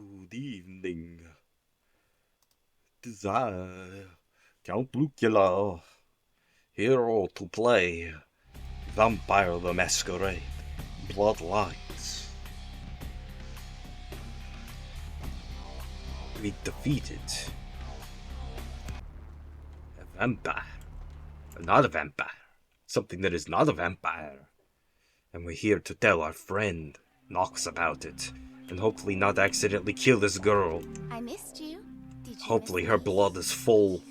Good evening. This is I, Count Lucula, here to play Vampire the Masquerade, Bloodlines. We defeated a vampire. Not a vampire. Something that is not a vampire. And we're here to tell our friend Nox about it. And hopefully not accidentally kill this girl. I missed you. Did you Hopefully miss her me? blood is full.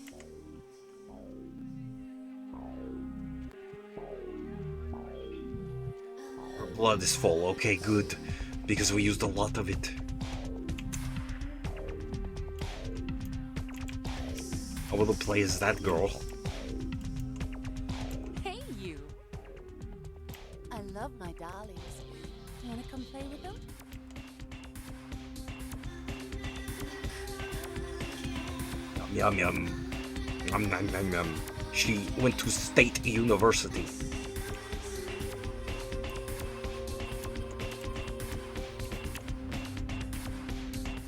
Her blood is full. Okay, good. Because we used a lot of it. I want to play as that girl. Hey, you. I love my darlings. Do you want to come play with them? Yum yum. Yum yum yum yum. She went to State University.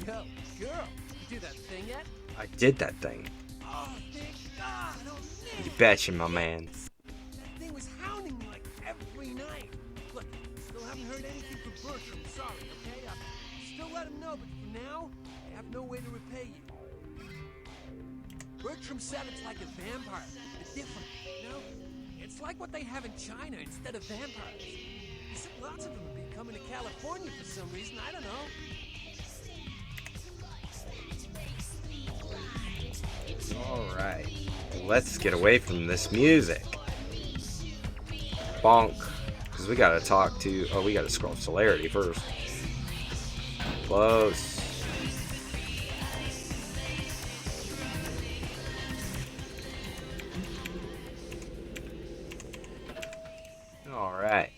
Yo, girl, you do that thing yet? I did that thing. Oh, thank God! Oh, man. You betcha, my man. That thing was hounding me like every night. Look, still haven't heard anything from Bertram. Sorry, okay? Still let him know, but for now, I have no way to repay you. Bertram said it's like a vampire. It's different, you know? It's like what they have in China instead of vampires. He said lots of them have been coming to California for some reason. I don't know. Alright. Let's get away from this music. Bonk. Because we gotta talk to... Oh, we gotta scroll celerity first. Close. Alright.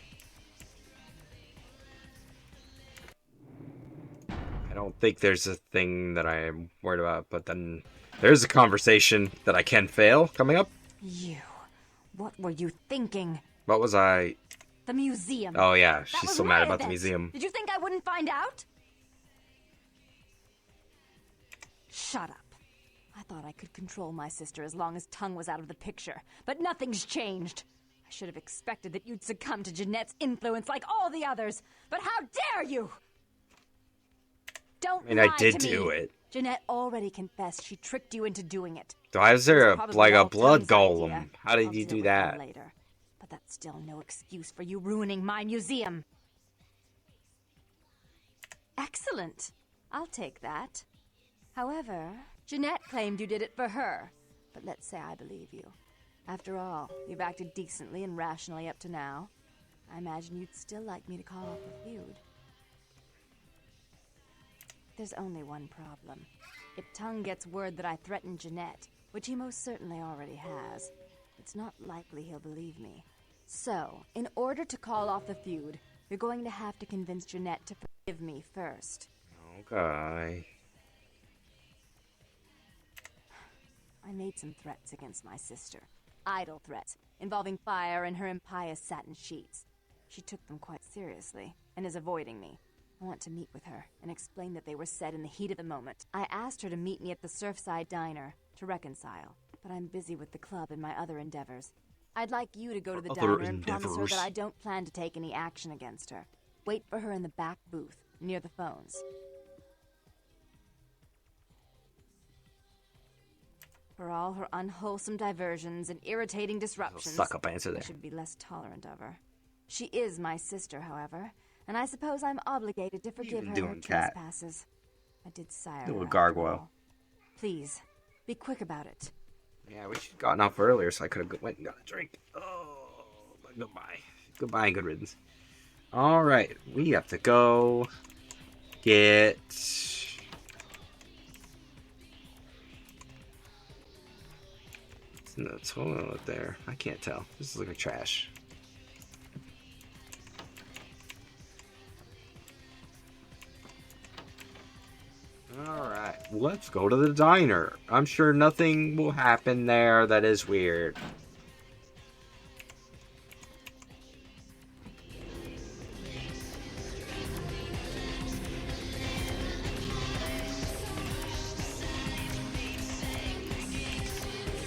I don't think there's a thing that I'm worried about, but then there's a conversation that I can fail coming up. You. What were you thinking? What was I... The museum. Oh yeah, That she's was so my mad about the event. museum. Did you think I wouldn't find out? Shut up. I thought I could control my sister as long as Tongue was out of the picture, but nothing's changed. I should have expected that you'd succumb to Jeanette's influence like all the others, but how dare you! Don't I mean, I lie did to me. do it. Jeanette already confessed she tricked you into doing it. Why is there It was a, probably like a all blood Tongue's golem? idea. How did I'll you deal do with that? them later. But that's still no excuse for you ruining my museum. Excellent. I'll take that. However, Jeanette claimed you did it for her. But let's say I believe you. After all, you've acted decently and rationally up to now. I imagine you'd still like me to call off the feud. There's only one problem. If Tongue gets word that I threatened Jeanette, which he most certainly already has, it's not likely he'll believe me. So, in order to call off the feud, you're going to have to convince Jeanette to forgive me first. Okay. I made some threats against my sister. Idle threats, involving fire and her impious satin sheets. She took them quite seriously, and is avoiding me. I want to meet with her, and explain that they were said in the heat of the moment. I asked her to meet me at the Surfside Diner, to reconcile, but I'm busy with the club and my other endeavors. I'd like you to go to the Other diner and promise her endeavors. that I don't plan to take any action against her. Wait for her in the back booth, near the phones. For all her unwholesome diversions and irritating disruptions, Suck-up answer I there. should be less tolerant of her. She is my sister, however, and I suppose I'm obligated to forgive been her doing, her Cat? trespasses. I did sire Little her after gargoyle. all. Please, be quick about it. Yeah, we should have gotten off earlier so I could have went and got a drink. Oh, but goodbye. Goodbye and good riddance. Alright, we have to go get... No, it's hold on up there. I can't tell. This is like trash. Alright, let's go to the diner. I'm sure nothing will happen there that is weird.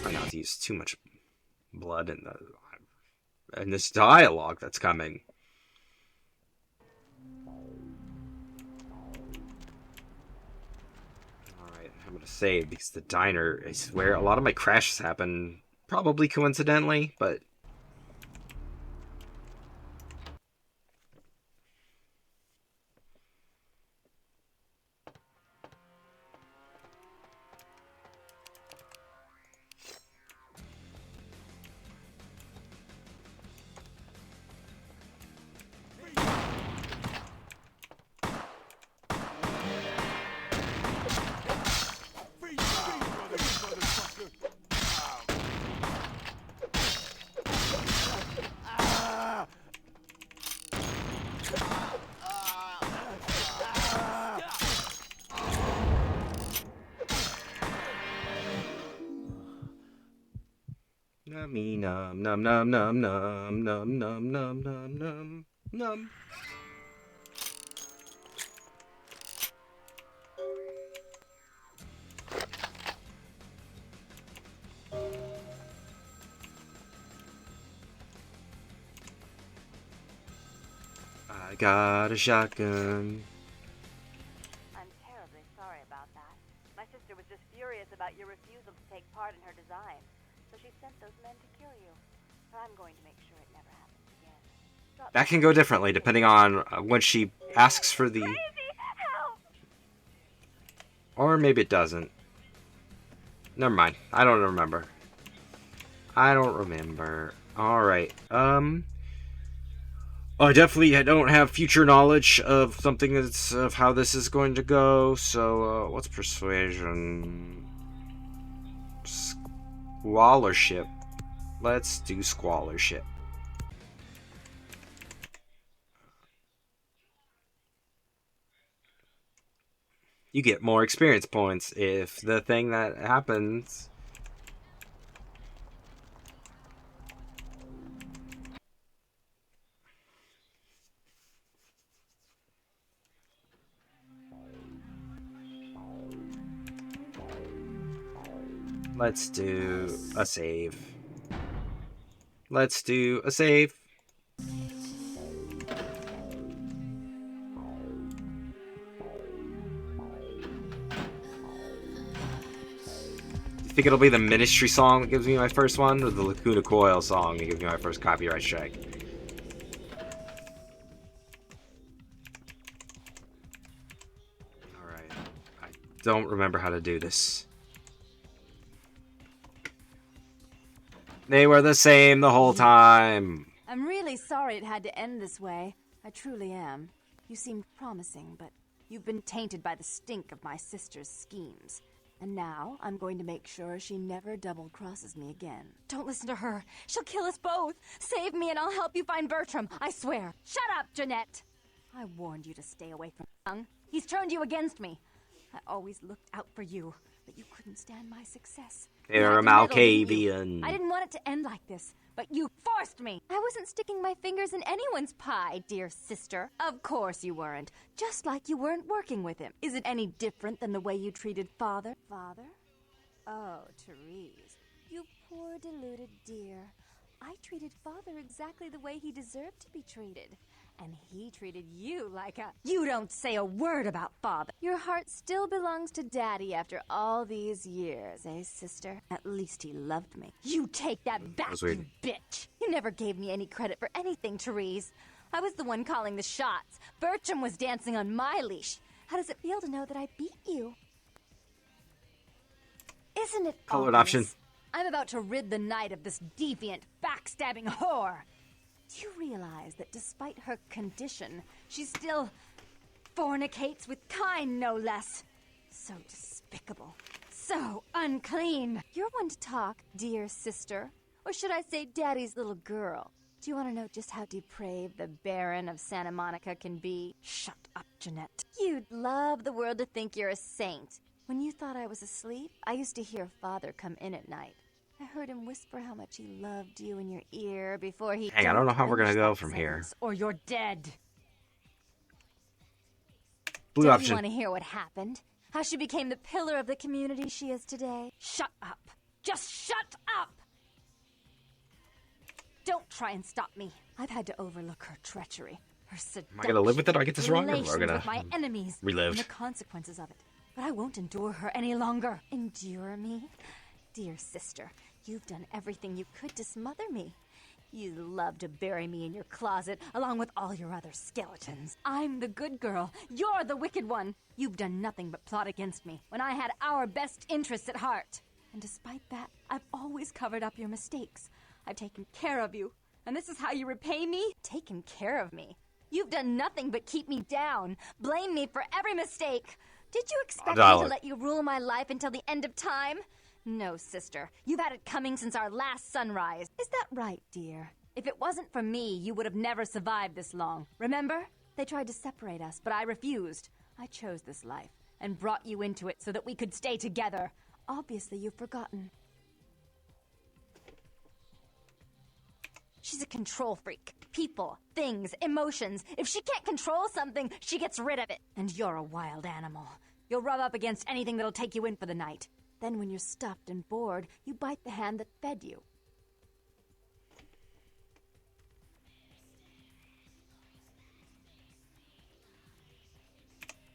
try not to use too much blood in this dialogue that's coming. Alright, I'm gonna save because the diner is where a lot of my crashes happen. Probably coincidentally, but Nummy num num num num num num num num num num num. I got a shotgun. I'm terribly sorry about that. My sister was just furious about your refusal to take part in her design, so she sent those men to kill you. But I'm going to make sure it never happens again. That can go differently depending on when she asks for the... Help! Or maybe it doesn't. Never mind. I don't remember. Alright. I definitely don't have future knowledge of something that's of how this is going to go. So, what's persuasion? Squalorship. Let's do squalorship. You get more experience points if the thing that happens. Let's do a save. Let's do a save. Think it'll be the Ministry song that gives me my first one, or the Lacuna Coil song that gives me my first copyright strike? Alright. I don't remember how to do this. They were the same the whole time. I'm really sorry it had to end this way. I truly am. You seemed promising, but you've been tainted by the stink of my sister's schemes. And now, I'm going to make sure she never double-crosses me again. Don't listen to her. She'll kill us both. Save me and I'll help you find Bertram. I swear. Shut up, Jeanette. I warned you to stay away from Young. He's turned you against me. I always looked out for you, but you couldn't stand my success. They're a Malkavian. I didn't want it to end like this, but you forced me. I wasn't sticking my fingers in anyone's pie, dear sister. Of course you weren't. Just like you weren't working with him. Is it any different than the way you treated Father? Father? Oh, Therese. You poor deluded dear. I treated Father exactly the way he deserved to be treated. And he treated you like a... You don't say a word about Father. Your heart still belongs to Daddy after all these years, eh, sister? At least he loved me. You take that back, you bitch! You never gave me any credit for anything, Therese. I was the one calling the shots. Bertram was dancing on my leash. How does it feel to know that I beat you? Isn't it Colored obvious? option. I'm about to rid the night of this deviant, backstabbing whore. Do you realize that despite her condition, she still fornicates with kind, no less? So despicable. So unclean. You're one to talk, dear sister. Or should I say Daddy's little girl? Do you want to know just how depraved the Baron of Santa Monica can be? Shut up, Jeanette. You'd love the world to think you're a saint. When you thought I was asleep, I used to hear Father come in at night. I heard him whisper how much he loved you in your ear before he... Hang on, I don't know how we're gonna go from here. Or you're dead. Blue Don't option. you want to hear what happened? How she became the pillar of the community she is today? Shut up. Just shut up! Don't try and stop me. I've had to overlook her treachery, her seduction. Am I gonna live with it? I get this wrong, or relations we're gonna with my enemies, relive? and the consequences of it. But I won't endure her any longer. Endure me? Dear sister, you've done everything you could to smother me. You love to bury me in your closet, along with all your other skeletons. I'm the good girl. You're the wicked one. You've done nothing but plot against me, when I had our best interests at heart. And despite that, I've always covered up your mistakes. I've taken care of you. And this is how you repay me? Taken care of me? You've done nothing but keep me down. Blame me for every mistake. Did you expect me to let you rule my life until the end of time? No, sister. You've had it coming since our last sunrise. Is that right, dear? If it wasn't for me, you would have never survived this long. Remember? They tried to separate us, but I refused. I chose this life and brought you into it so that we could stay together. Obviously, you've forgotten. She's a control freak. People, things, emotions. If she can't control something, she gets rid of it. And you're a wild animal. You'll rub up against anything that'll take you in for the night. Then when you're stuffed and bored, you bite the hand that fed you.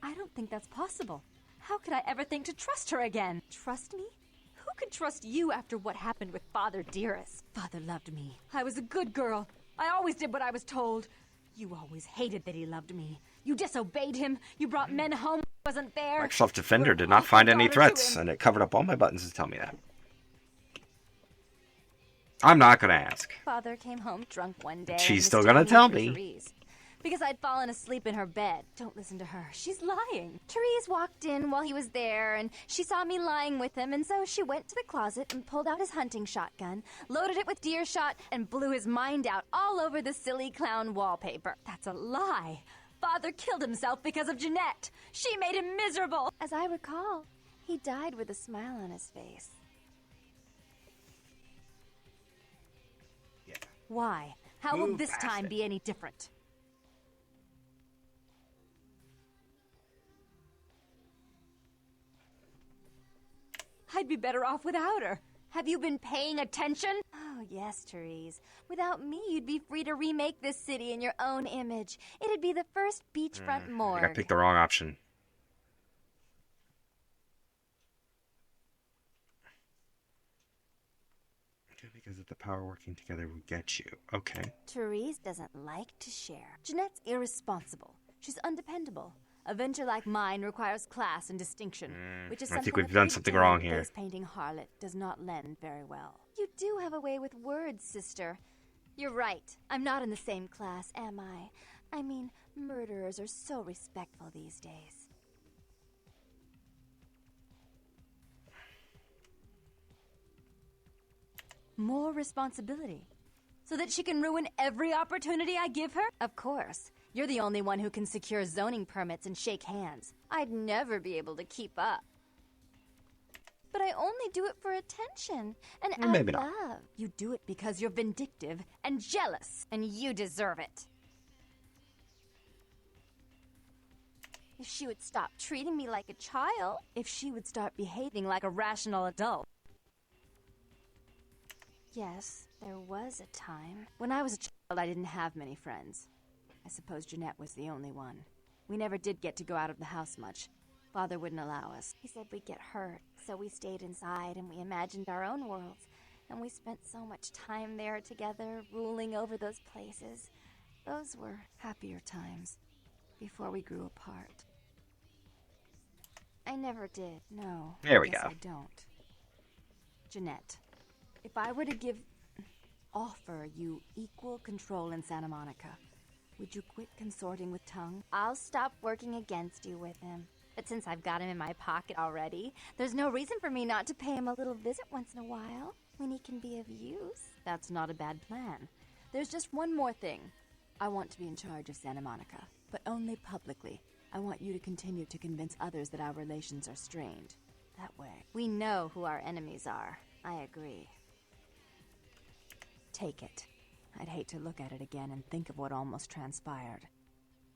I don't think that's possible. How could I ever think to trust her again? Trust me? Who could trust you after what happened with Father Dearest? Father loved me. I was a good girl. I always did what I was told. You always hated that he loved me. You disobeyed him. You brought men home when I wasn't there. Microsoft Defender did not find any threats, and it covered up all my buttons to tell me that. I'm not gonna ask. Father came home drunk one day. She's still gonna tell me. Therese. Because I'd fallen asleep in her bed. Don't listen to her. She's lying. Therese walked in while he was there, and she saw me lying with him, and so she went to the closet and pulled out his hunting shotgun, loaded it with deer shot, and blew his mind out all over the silly clown wallpaper. That's a lie. Father killed himself because of Jeanette. She made him miserable. As I recall, he died with a smile on his face. Yeah. Why? How will Move this past time it. be any different? I'd be better off without her. Have you been paying attention? Oh, yes, Therese. Without me, you'd be free to remake this city in your own image. It'd be the first beachfront I think morgue. I picked the wrong option. Because of the power working together will get you. Okay. Therese doesn't like to share. Jeanette's irresponsible. She's undependable. A venture like mine requires class and distinction, which is I think something we've a done big something time wrong here. face-painting harlot does not lend very well. You do have a way with words, sister. You're right. I'm not in the same class, am I? I mean, murderers are so respectful these days. More responsibility. So that she can ruin every opportunity I give her? Of course. You're the only one who can secure zoning permits and shake hands. I'd never be able to keep up. But I only do it for attention and out maybe of not. love. You do it because you're vindictive and jealous, and you deserve it. If she would stop treating me like a child, if she would start behaving like a rational adult. Yes, there was a time. When I was a child, I didn't have many friends. I suppose Jeanette was the only one. We never did get to go out of the house much. Father wouldn't allow us. He said we'd get hurt, so we stayed inside and we imagined our own worlds. And we spent so much time there together, ruling over those places. Those were happier times, before we grew apart. I never did, no. There we Guess go. I don't. Jeanette, if I were to offer you equal control in Santa Monica, would you quit consorting with Tongue? I'll stop working against you with him. But since I've got him in my pocket already, there's no reason for me not to pay him a little visit once in a while, when he can be of use. That's not a bad plan. There's just one more thing. I want to be in charge of Santa Monica, but only publicly. I want you to continue to convince others that our relations are strained. That way, we know who our enemies are. I agree. Take it. I'd hate to look at it again and think of what almost transpired.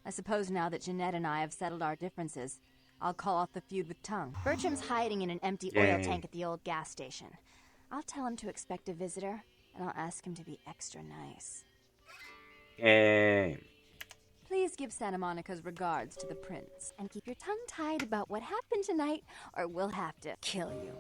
I suppose now that Jeanette and I have settled our differences, I'll call off the feud with Tongue. Bertram's hiding in an empty oil Yay. tank at the old gas station. I'll tell him to expect a visitor, and I'll ask him to be extra nice. Game. Please give Santa Monica's regards to the prince, and keep your tongue tied about what happened tonight, or we'll have to kill you.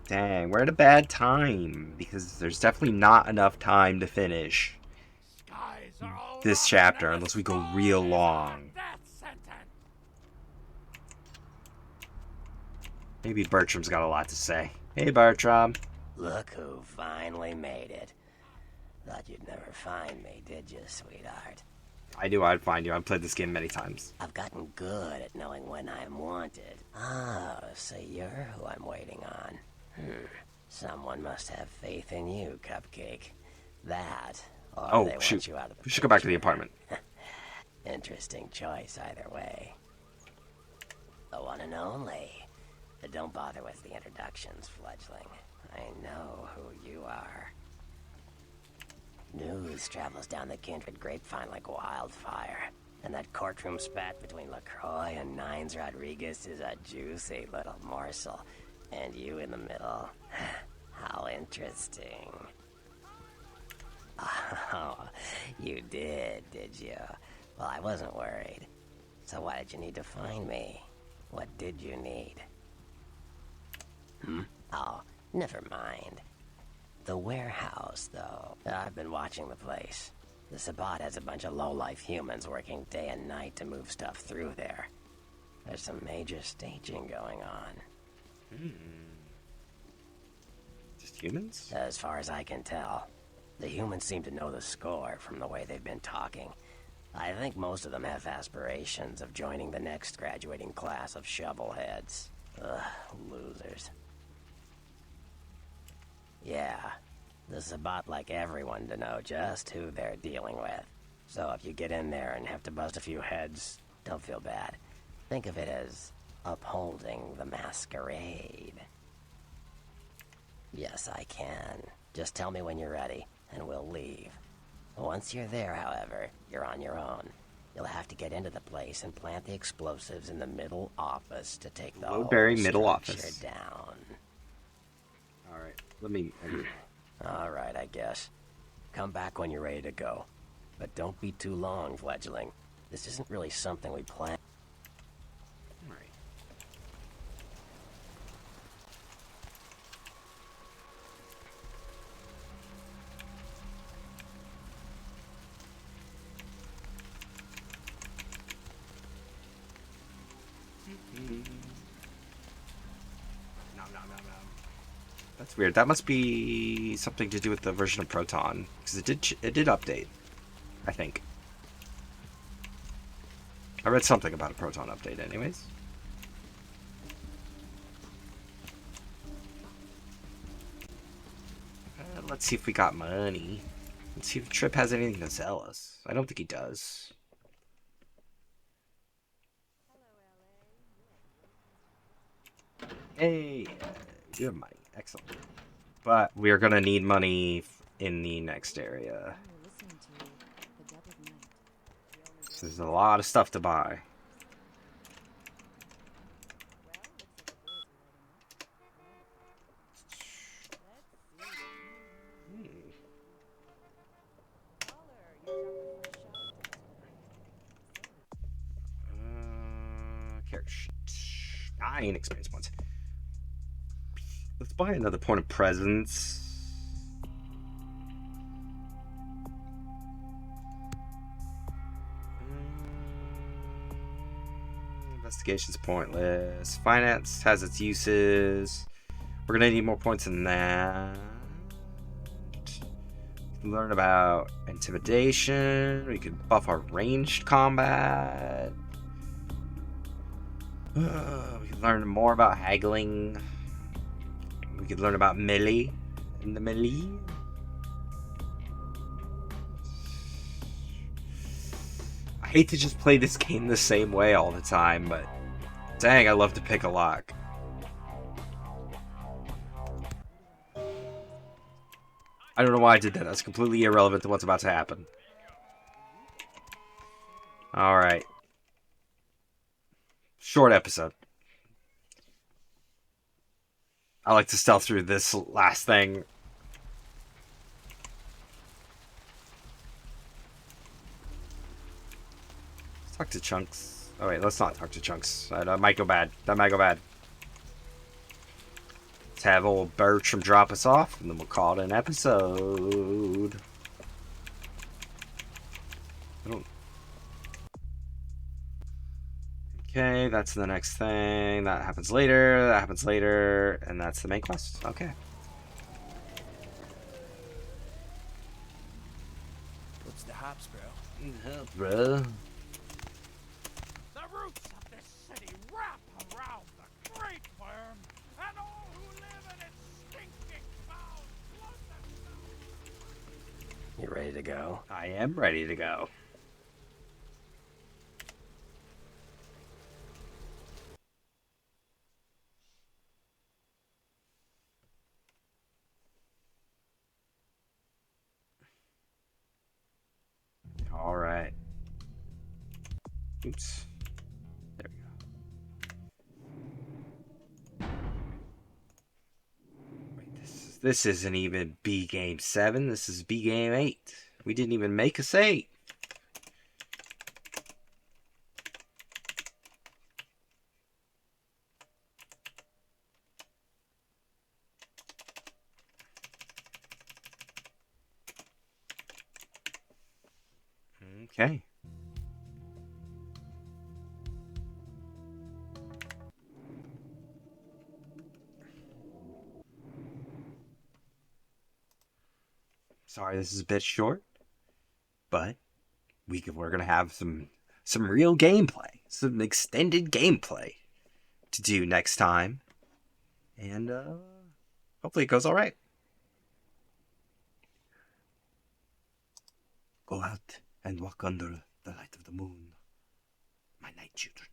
Dang, we're at a bad time, because there's definitely not enough time to finish this chapter unless we go real long. Maybe Bertram's got a lot to say. Hey, Bertram. Look who finally made it. Thought you'd never find me, did you, sweetheart? I knew I'd find you. I've played this game many times. I've gotten good at knowing when I'm wanted. Oh, so you're who I'm waiting on. Someone must have faith in you, Cupcake. That, or Oh, they shoot. want you out of the We should go back to the picture. apartment. Interesting choice either way. The one and only. But don't bother with the introductions, fledgling. I know who you are. News travels down the kindred grapevine like wildfire. And that courtroom spat between LaCroix and Nines Rodriguez is a juicy little morsel. And you in the middle. How interesting. Oh, you did you? Well, I wasn't worried. So why did you need to find me? What did you need? Oh, never mind. The warehouse, though. I've been watching the place. The Sabbat has a bunch of low-life humans working day and night to move stuff through there. There's some major staging going on. Just humans? As far as I can tell, the humans seem to know the score from the way they've been talking. I think most of them have aspirations of joining the next graduating class of shovelheads. Ugh, losers. Yeah, the Sabbat like everyone to know just who they're dealing with. So if you get in there and have to bust a few heads, don't feel bad. Think of it as upholding the Masquerade. Yes, I can. Just tell me when you're ready, and we'll leave. Once you're there, however, you're on your own. You'll have to get into the place and plant the explosives in the middle office to take the Low-berry whole middle structure office. down. Alright, let me... Alright, I guess. Come back when you're ready to go. But don't be too long, fledgling. This isn't really something we planned. Alright. That's weird. That must be something to do with the version of Proton, because it did update, I think. I read something about a Proton update, anyways. Let's see if we got money. Let's see if Trip has anything to sell us. I don't think he does. Hey, you have money. Excellent. But we are going to need money in the next area. There's a lot of stuff to buy. Character sheet. 9 experience points. Let's buy another point of presence. Investigation's pointless. Finance has its uses. We're gonna need more points than that. We can learn about intimidation. We can buff our ranged combat. We can learn more about haggling. We could learn about melee and the melee. I hate to just play this game the same way all the time, but dang, I love to pick a lock. I don't know why I did that. That's completely irrelevant to what's about to happen. Alright. Short episode. I like to stealth through this last thing. Let's talk to Chunks. Oh wait, let's not talk to Chunks. That might go bad. That might go bad. Let's have old Bertram drop us off, and then we'll call it an episode. I don't... Okay, that's the next thing. That happens later. That happens later. And that's the main quest. Okay. What's the hops, bro? Bro. The roots of this city wrap around the Great Worm, and all who live in its stinking foul flood themselves. You ready to go? I am ready to go. All right. Oops. There we go. Wait, this isn't even B game 7. This is B game 8. We didn't even make a save. Okay. Sorry, this is a bit short, but we're gonna have some real gameplay, some extended gameplay to do next time, and hopefully it goes all right. Go out and walk under the light of the moon, my night children.